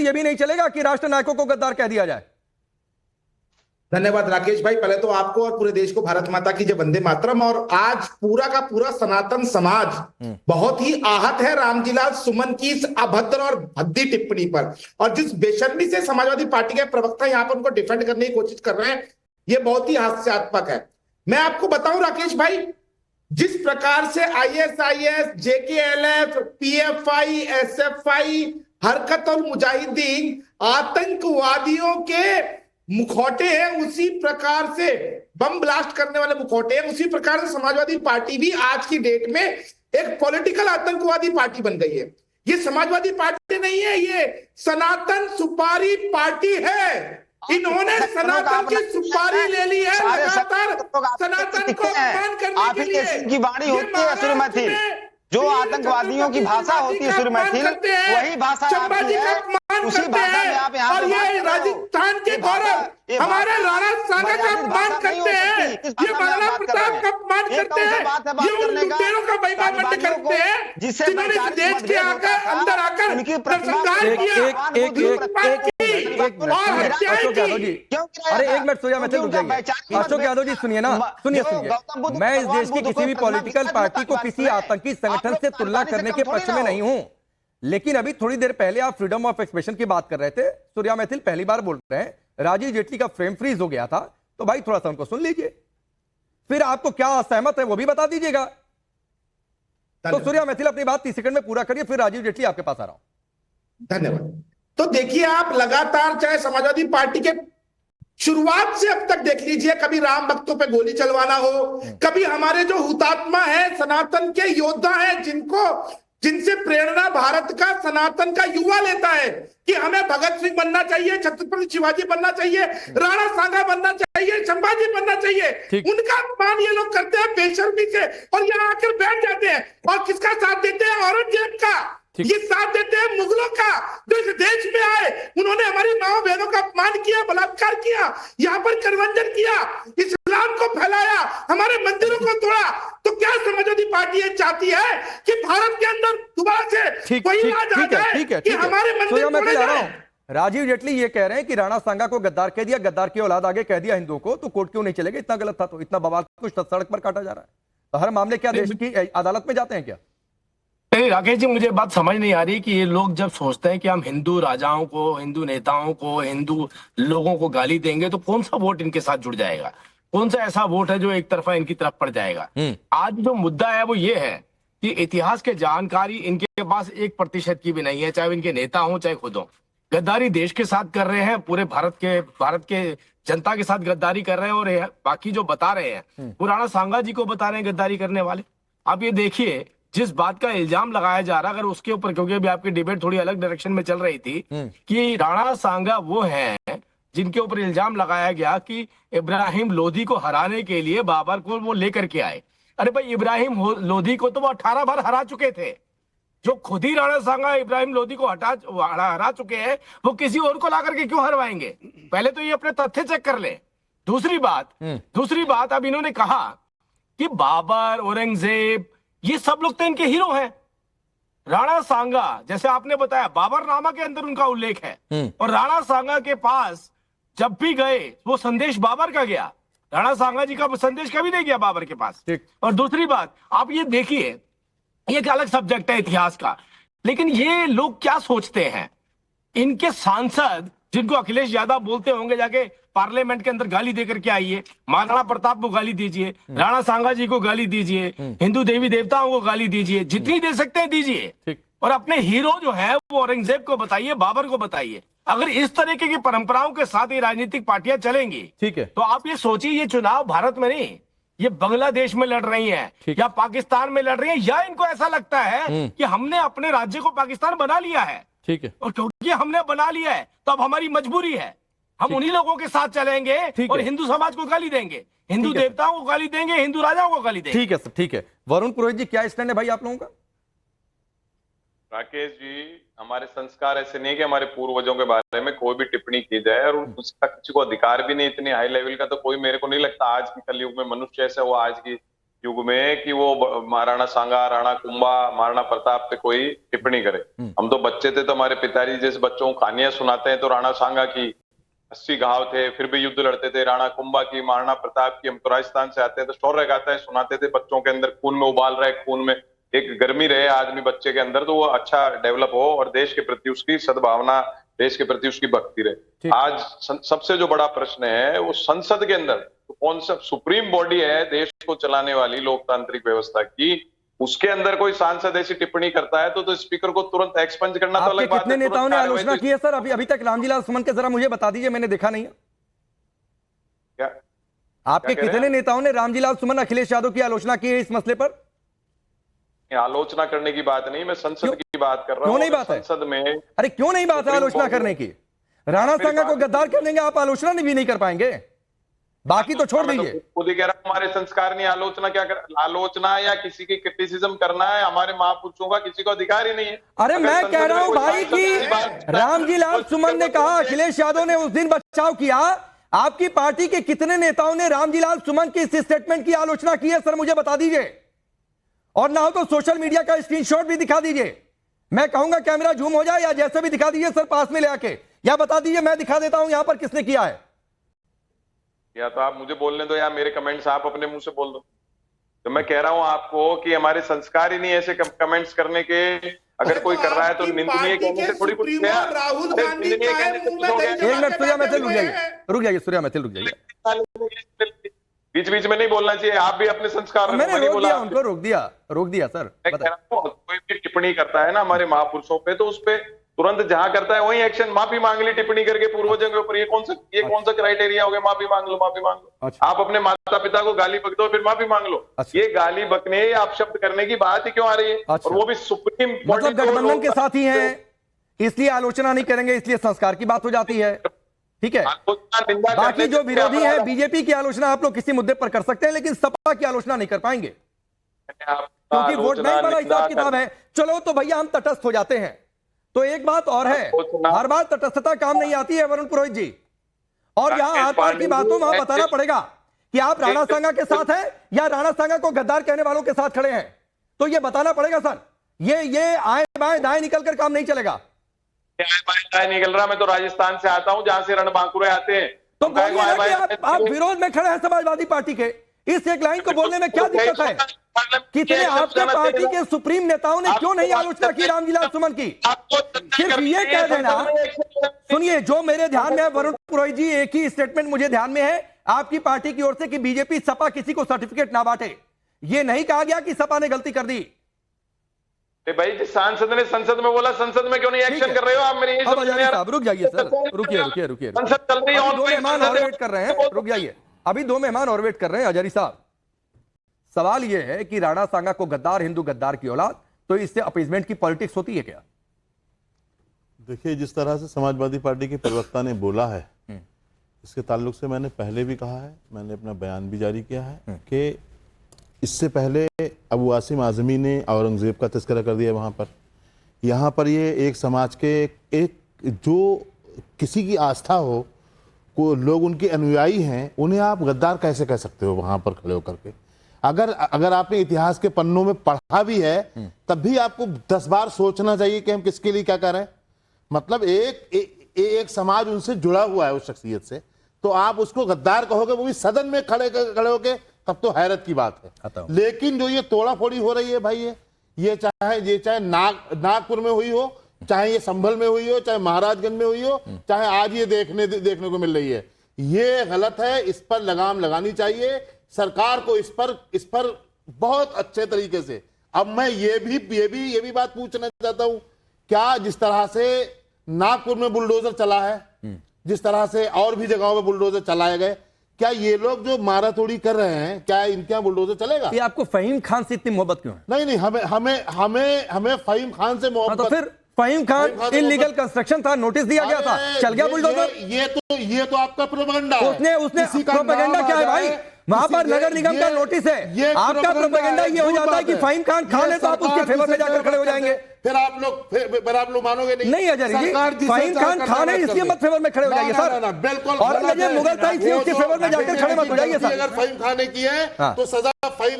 यह भी नहीं चलेगा कि राष्ट्र नायकों को गद्दार कह दिया जाए। धन्यवाद राकेश भाई, पहले तो आपको और पूरे देश को भारत माता की जय, वंदे मातरम। और आज पूरा का पूरा सनातन समाज बहुत ही आहत है रामजीलाल सुमन की इस अभद्र और भद्दी टिप्पणी पर, और जिस बेशर्मी से समाजवादी पार्टी के प्रवक्ता यहाँ पर उनको डिफेंड करने की कोशिश कर रहे हैं, ये बहुत ही हास्यास्पद है। मैं आपको बताऊं राकेश भाई, जिस प्रकार से आईएसआईएस, जेकेएलएफ, पीएफआई, एसएफआई, हरकत और मुजाहिदीन आतंकवादियों के मुखौटे हैं, उसी प्रकार से बम ब्लास्ट करने वाले मुखौटे हैं, उसी प्रकार से समाजवादी पार्टी भी आज की डेट में एक पॉलिटिकल आतंकवादी पार्टी बन गई है। ये समाजवादी पार्टी नहीं है, ये सनातन सुपारी पार्टी है। इन्होंने सनातन की सुपारी ले ली है लगातार सनातन को अपमान करने के लिए। की वाणी होती है असुर मैथिल, जो आतंकवादियों की भाषा होती है असुर मैथिल, वही भाषा आपकी है, उसी भाषा में आप यहाँ और ये राजस्थान के गौरव हमारे राणा सांगा का अपमान करते हैं, ये बाला प्रताप का अपमान करते हैं, ये उन लुटेरों का बैमानी करते हैं जिन्होंने इस देश के आकर अंदर आकर नरसंहार किया और हत्याएं की। अरे एक मिनट सोया मैथिल रुक जाइए। अशोक यादव जी सुनिए ना, सुनिए मैं इस देश की किसी भी पॉलिटिकल पार्टी को किसी आतंकी संगठन से तुलना करने के पक्ष में नहीं हूं, लेकिन अभी थोड़ी देर पहले आप फ्रीडम ऑफ एक्सप्रेशन की बात कर रहे थे। सूर्या मैथिल पहली बार बोल रहे हैं, राजीव जेटली का फ्रेम फ्रीज हो गया था, तो भाई थोड़ा सा उनको सुन लीजिए, फिर आपको क्या असहमत है वो भी बता दीजिएगा। तो सूर्या मैथिल अपनी बात 30 सेकंड में पूरा करिए, फिर राजीव जेटली आपके पास आ रहा हूं। धन्यवाद। तो देखिए, आप लगातार चाहे समाजवादी पार्टी के शुरुआत से अब तक देख लीजिए, कभी राम भक्तों पे गोली चलवाना हो, कभी हमारे जो हुतात्मा है, सनातन के योद्धा है, जिनसे प्रेरणा भारत का सनातन का युवा लेता है कि हमें भगत सिंह बनना चाहिए, छत्रपति शिवाजी बनना चाहिए, राणा सांगा बनना चाहिए, संभाजी बनना चाहिए, उनका अपमान ये लोग करते हैं बेशर्मी से, और यहाँ आकर बैठ जाते हैं और किसका साथ देते हैं? औरंगजेब का। ये साथ देते हैं मुगलों का, जो इस देश में आए, उन्होंने हमारी माओ बहनों का अपमान किया, बलात्कार किया, यहाँ पर करवंजन किया, इस्लाम को फैलाया, हमारे मंदिरों को तोड़ा। तो क्या समाजवादी पार्टी ये चाहती है कि भारत के अंदर दोबारा से वही आ जाए कि हमारे मंदिर तोड़े जाएं? राजीव जेटली ये कह रहे हैं कि राणा सांगा को गद्दार कह दिया, गद्दार की औलाद आगे कह दिया हिंदुओं को, तो कोर्ट क्यों नहीं चलेगा? इतना गलत था तो इतना बवाल कुछ सड़क पर काटा जा रहा है, तो हर मामले क्या देश की अदालत में जाते हैं क्या? नहीं राकेश जी, मुझे बात समझ नहीं आ रही कि ये लोग जब सोचते हैं कि हम हिंदू राजाओं को, हिंदू नेताओं को, हिंदू लोगों को गाली देंगे तो कौन सा वोट इनके साथ जुड़ जाएगा, कौन सा ऐसा वोट है जो एक तरफा इनकी तरफ पड़ जाएगा। आज जो मुद्दा है वो ये है कि इतिहास के जानकारी इनके पास 1% की भी नहीं है, चाहे इनके नेता हो चाहे खुद हो। गद्दारी देश के साथ कर रहे हैं, पूरे भारत के जनता के साथ गद्दारी कर रहे हैं, और बाकी जो बता रहे हैं वो राणा सांगा जी को बता रहे हैं गद्दारी करने वाले। आप ये देखिए, जिस बात का इल्जाम लगाया जा रहा, अगर उसके ऊपर, क्योंकि अभी आपकी डिबेट थोड़ी अलग डायरेक्शन में चल रही थी कि राणा सांगा वो हैं जिनके ऊपर इल्जाम लगाया गया कि इब्राहिम लोधी को हराने के लिए बाबर को वो लेकर के आए। अरे भाई, इब्राहिम लोधी को तो वो 18 बार हरा चुके थे। जो खुद ही राणा सांगा इब्राहिम लोधी को हरा चुके हैं, वो किसी और को ला करके क्यों हरवाएंगे? पहले तो ये अपने तथ्य चेक कर ले। दूसरी बात अब इन्होंने कहा कि बाबर, औरंगजेब, ये सब लोग तो इनके हीरो हैं। राणा सांगा, जैसे आपने बताया, बाबरनामा के अंदर उनका उल्लेख है, और राणा सांगा के पास जब भी गए वो संदेश बाबर का गया, राणा सांगा जी का संदेश कभी नहीं गया बाबर के पास। और दूसरी बात, आप ये देखिए, ये एक अलग सब्जेक्ट है इतिहास का, लेकिन ये लोग क्या सोचते हैं, इनके सांसद जिनको अखिलेश यादव बोलते होंगे जाके पार्लियामेंट के अंदर गाली देकर के आइए, महाराणा प्रताप को गाली दीजिए, राणा सांगा जी को गाली दीजिए, हिंदू देवी देवताओं को गाली दीजिए, जितनी दे सकते हैं दीजिए, और अपने हीरो जो है वो औरंगजेब को बताइए, बाबर को बताइए। अगर इस तरीके की परंपराओं के साथ ये राजनीतिक पार्टियां चलेंगी, ठीक है, तो आप ये सोचिए, ये चुनाव भारत में नहीं, ये बांग्लादेश में लड़ रही हैं या पाकिस्तान में लड़ रही हैं, या इनको ऐसा लगता है कि हमने अपने राज्य को पाकिस्तान बना लिया है, ठीक है, और क्योंकि हमने बना लिया है तो अब हमारी मजबूरी है, हम उन्हीं लोगों के साथ चलेंगे और हिंदू समाज को गाली देंगे, हिंदू देवताओं को गाली देंगे, हिंदू राजाओं को गाली देंगे। ठीक है सर, ठीक है। वरुण पुरोहित जी, क्या स्टैंड है भाई आप लोगों का? राकेश जी, हमारे संस्कार ऐसे नहीं कि हमारे पूर्वजों के बारे में कोई भी टिप्पणी की जाए, और उसका किसी को अधिकार भी नहीं, इतनी हाई लेवल का तो कोई मेरे को नहीं लगता आज के कलयुग में मनुष्य ऐसा हुआ आज की युग में कि वो महाराणा सांगा, राणा कुंभा, महाराणा प्रताप पे कोई टिप्पणी करे। हम तो बच्चे थे तो हमारे पिताजी जैसे बच्चों को कहानियां सुनाते हैं तो राणा सांगा की 80 घाव थे फिर भी युद्ध लड़ते थे, राणा कुंभा की, महाराणा प्रताप की। हम तो राजस्थान से आते हैं तो शौर्य गाथाएं सुनाते थे बच्चों के अंदर, खून में उबाल रहा है, खून में एक गर्मी रहे आदमी बच्चे के अंदर तो वो अच्छा डेवलप हो और देश के प्रति उसकी सद्भावना, देश के प्रति उसकी भक्ति रहे। आज सबसे जो बड़ा प्रश्न है वो संसद के अंदर तो कौन सा सुप्रीम बॉडी है देश को चलाने वाली लोकतांत्रिक व्यवस्था की, उसके अंदर कोई सांसद ऐसी टिप्पणी करता है तो स्पीकर को तुरंत एक्सपंज करना तो अलग बात है। कितने नेताओं ने आलोचना की है सर अभी तक रामजीलाल सुमन के, जरा मुझे बता दीजिए, मैंने देखा नहीं है। क्या आपके कितने नेताओं ने रामजीलाल सुमन, अखिलेश यादव की आलोचना की है इस मसले पर? आलोचना करने की बात नहीं, मैं संसद की बात कर रहा हूं। क्यों नहीं बात है संसद में? अरे क्यों नहीं बात है आलोचना करने की? राणा सांगा को गद्दार कर देंगे आप, आलोचना भी नहीं कर पाएंगे, बाकी तो छोड़ दीजिए। खुद ही कह रहा हूं हमारे संस्कार नहीं, आलोचना क्या कर, आलोचना या किसी की क्रिटिसिज्म करना है हमारे महापुरुषों का किसी को अधिकार ही नहीं है। अरे मैं कह रहा हूं भाई कि रामजीलाल सुमन ने कहा अखिलेश यादव ने उस दिन बचाव किया, आपकी पार्टी के कितने नेताओं ने रामजीलाल सुमन की इस स्टेटमेंट की आलोचना की है सर, मुझे बता दीजिए। और ना हो तो सोशल मीडिया का स्क्रीनशॉट भी दिखा दीजिए, मैं कहूंगा कैमरा जूम हो जाए या जैसे भी दिखा दीजिए सर, पास में ले आके, या बता दीजिए मैं दिखा देता हूं यहां पर किसने किया है। या तो आप मुझे बोलने दो या मेरे कमेंट्स आप अपने मुंह से बोल दो। तो मैं कह रहा हूं आपको कि हमारे संस्कार ही नहीं ऐसे कमेंट्स करने के, अगर कोई कर रहा है तो निंदनीय कहने से थोड़ी कुछ नया। राहुल गांधी एक मिनट सूर्या मैथिल रुक जाइए सूर्या मैथिल रुक जाइए, बीच बीच में नहीं बोलना चाहिए, आप भी अपने संस्कार। मैंने रोक दिया सर। कोई भी टिप्पणी करता है ना हमारे महापुरुषों पे तो उस पे तुरंत जहां करता है वही एक्शन, माफी मांग ली टिप्पणी करके पूर्वजों के ऊपर, ये कौन सा क्राइटेरिया हो गया? माफी मांग लो। अच्छा। आप अपने माता पिता को गाली बक दो फिर माफी मांग लो। अच्छा। ये गाली बकने या आप शब्द करने की बात ही क्यों आ रही है? अच्छा। और वो भी सुप्रीम, मतलब गठबंधन के साथ ही हैं इसलिए आलोचना नहीं करेंगे, इसलिए संस्कार की बात हो जाती है, ठीक है। बाकी जो विरोधी है बीजेपी की आलोचना आप लोग किसी मुद्दे पर कर सकते हैं लेकिन सपा की आलोचना नहीं कर पाएंगे क्योंकि वोट बैंक वाला हिसाब किताब है। चलो तो भैया हम तटस्थ हो जाते हैं। तो एक बात और है, हर बार तटस्थता काम नहीं आती है वरुण पुरोहित जी, और यहां आर पार की बातों में बताना पड़ेगा कि आप राणा सांगा के साथ हैं या राणा सांगा को गद्दार कहने वालों के साथ खड़े हैं, तो ये बताना पड़ेगा सर। ये आए बाएं दाएं निकलकर काम नहीं चलेगा। निकल रहा, मैं तो राजस्थान से आता हूं जहां से रणबांकुरे आते हैं। तो आप विरोध में खड़े हैं समाजवादी पार्टी के, इस एक लाइन को बोलने में क्या दिक्कत है? कितने आपके पार्टी के सुप्रीम नेताओं ने क्यों नहीं आलोचना की रामजीलाल सुमन की? सिर्फ ये कह देना। सुनिए, जो मेरे ध्यान में है वरुण पुरोहित जी, एक ही स्टेटमेंट मुझे ध्यान में है आपकी पार्टी की ओर से कि बीजेपी सपा किसी को सर्टिफिकेट ना बांटे। ये नहीं कहा गया कि सपा ने गलती कर दी। भाई जिस सांसद ने संसद में बोला, संसद में क्यों नहीं एक्शन कर रहे हो आप? मेरी रुक जाइए सर, रुकिए संसद चल रही है और दो मेहमान और वेट कर रहे हैं, रुक जाइए, अभी दो मेहमान और वेट कर रहे हैं। हजारी साहब, सवाल यह है कि राणा सांगा को गद्दार, हिंदू गद्दार की औलाद, तो इससे अपीजमेंट की पॉलिटिक्स होती है क्या? देखिए, जिस तरह से समाजवादी पार्टी के प्रवक्ता ने बोला है, इसके ताल्लुक से मैंने पहले भी कहा है, मैंने अपना बयान भी जारी किया है कि इससे पहले अबू आसिम आजमी ने औरंगजेब का तस्करा कर दिया वहाँ पर। यहाँ पर ये एक समाज के एक जो किसी की आस्था हो, को लोग उनके अनुयायी हैं, उन्हें आप गद्दार कैसे कह सकते हो वहाँ पर खड़े होकर के? अगर आपने इतिहास के पन्नों में पढ़ा भी है तब भी आपको 10 बार सोचना चाहिए कि हम किसके लिए क्या कर रहे हैं। मतलब एक समाज उनसे जुड़ा हुआ है उस शख्सियत से, तो आप उसको गद्दार कहोगे, वो भी सदन में खड़े होके, तब तो हैरत की बात है। लेकिन जो ये तोड़ाफोड़ी हो रही है भाई, ये चाहे नागपुर में हुई हो, चाहे ये संभल में हुई हो, चाहे महाराजगंज में हुई हो, चाहे आज ये देखने को मिल रही है, ये गलत है। इस पर लगाम लगानी चाहिए सरकार को, इस पर बहुत अच्छे तरीके से। अब मैं ये भी बात पूछना चाहता हूं, क्या जिस तरह से नागपुर में बुलडोजर चला है, जिस तरह से और भी जगहों में बुलडोजर चलाए गए, क्या ये लोग जो मारातोड़ी कर रहे हैं, क्या इनके यहाँ बुलडोजर चलेगा? ये आपको फहीम खान से इतनी मोहब्बत क्यों है? नहीं, हमें फहीम खान से मोहब्बत। तो फिर फहीम खान इल्लीगल कंस्ट्रक्शन था, नोटिस दिया गया था, चल गया बुलडोजर। ये तो आपका प्रोपेगेंडा है। उसने प्रोपेगेंडा क्या है भाई? वहां पर नगर निगम का नोटिस है, आपका प्रोपेगेंडा ये हो जाता है कि फहीम खान है तो आप उसके फेवर में जाकर खड़े हो जाएंगे। फिर आप लोग मानोगे नहीं अजय जी, फहीम खान है इसलिए मत फेवर में खड़े हो जाइए सर। बिल्कुल, औरंगजेब मुगल था इसलिए उसके फेवर में जाकर खड़े मत हो जाइए सर। अगर फहीम खान ने की है तो सजा फहीम